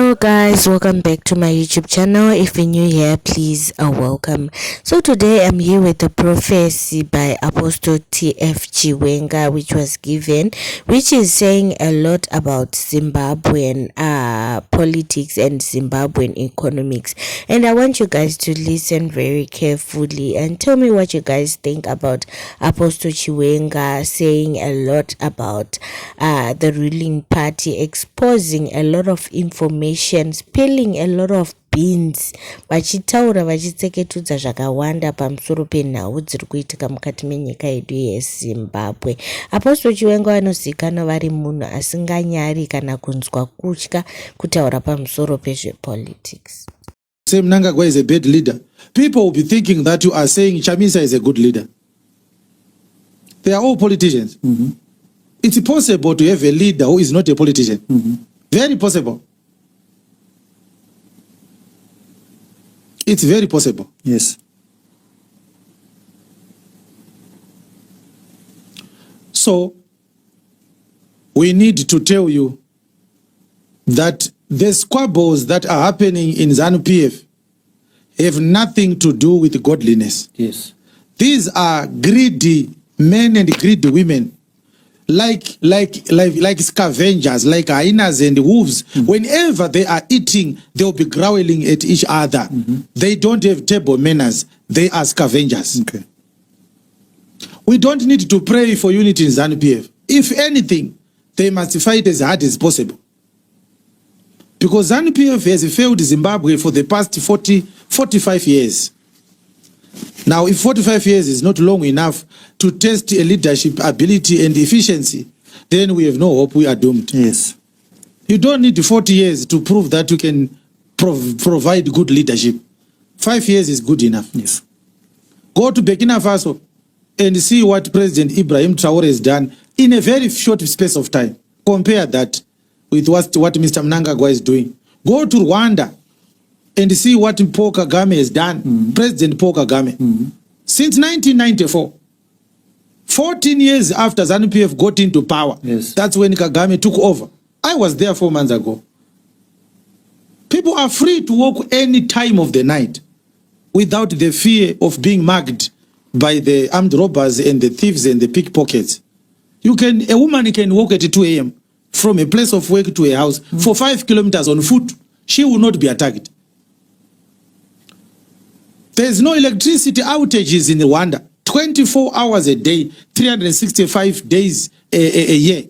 Hello guys, welcome back to my YouTube channel. If you're new here, please welcome. So today I'm here with a prophecy by Apostle T.F. Chiwenga, which was given, which is saying a lot about Zimbabwean politics and Zimbabwean economics. And I want you guys to listen very carefully and tell me what you guys think about Apostle Chiwenga saying a lot about the ruling party, exposing a lot of information, spilling a lot of beans, vachitaura vachitseketudza zvakawanda pamusoro penhau dziri kuitika mukati menyika yedu yeZimbabwe. Apostle Chiwenga anozivikanwa vari munhu asinganyari kana kunzwa kutya kutaura pamusoro pezvepolitics. Say Mnangagwa is a bad leader. People will be thinking that you are saying Chamisa is a good leader. They are all politicians. It's possible to have a leader who is not a politician. Very possible. It's very possible. Yes. So, we need to tell you that the squabbles that are happening in ZANU-PF have nothing to do with godliness. Yes. These are greedy men and greedy women, like scavengers, like hyenas and wolves. Whenever they are eating, they'll be growling at each other. They don't have table manners. They are scavengers. Okay. We don't need to pray for unity in ZANU-PF. If anything, they must fight as hard as possible. Because ZANU-PF has failed Zimbabwe for the past 45 years. Now, if 45 years is not long enough to test a leadership ability and efficiency, then we have no hope. We are doomed. Yes. You don't need 40 years to prove that you can provide good leadership. 5 years is good enough. Yes. Go to Burkina Faso and see what President Ibrahim Traore has done in a very short space of time. Compare that with what Mr. Mnangagwa is doing. Go to Rwanda and see what Paul Kagame has done, President Paul Kagame. Since 1994, 14 years after ZANU-PF got into power, yes, that's when Kagame took over. I was there 4 months ago. People are free to walk any time of the night without the fear of being mugged by the armed robbers and the thieves and the pickpockets. A woman can walk at 2 a.m. from a place of work to a house for 5 kilometers on foot. She will not be attacked. There's no electricity outages in Rwanda. 24 hours a day, 365 days a year.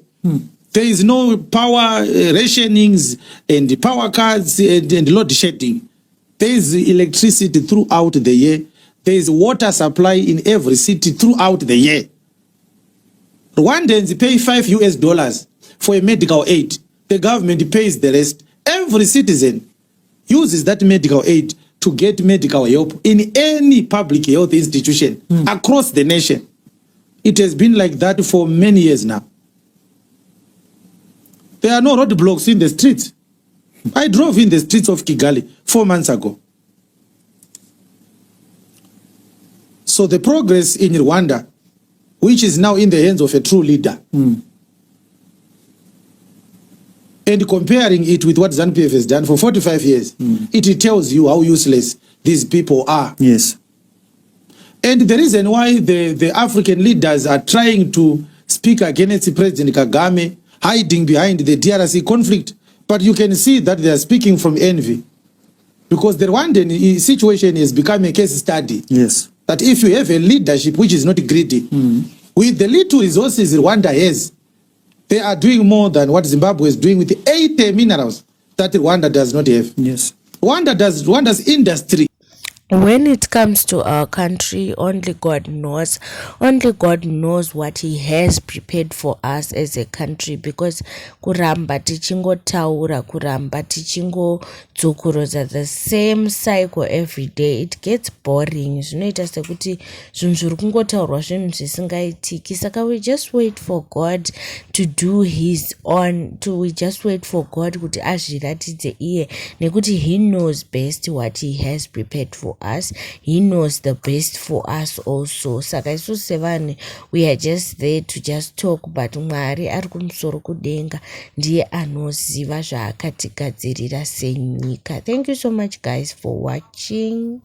There is no power rationings and power cuts and load shedding. There is electricity throughout the year. There is water supply in every city throughout the year. Rwandans pay $5 for a medical aid. The government pays the rest. Every citizen uses that medical aid to get medical help in any public health institution across the nation. It has been like that for many years now. There are no roadblocks in the streets. I drove in the streets of Kigali 4 months ago. So the progress in Rwanda, which is now in the hands of a true leader, and comparing it with what ZANU-PF has done for 45 years, it tells you how useless these people are. Yes. And the reason why the African leaders are trying to speak against President Kagame, hiding behind the DRC conflict, but you can see that they are speaking from envy. Because the Rwandan situation has become a case study. Yes. That if you have a leadership which is not greedy, with the little resources Rwanda has, they are doing more than what Zimbabwe is doing with the 80 minerals that Rwanda does not have. Yes. Rwanda's industry. When it comes to our country, only God knows what he has prepared for us as a country, because kuramba tichingotaura, kuramba tichingodzokorodza the same cycle every day, it gets boring. Zvinoita sekuti zvinhu zviri kungotaurwa zvinhu zvisingaitiki. Saka we just wait for God to do his own, we just wait for God kuti azviratidze iye, nekuti he knows best what he has prepared for for us. He knows the best for us also. Saka isu sevanhu, we are just there to just talk, but Mwari ari kumusoro kudenga ndiye anoziva zvaakatigadzirira senyika. Thank you so much guys for watching.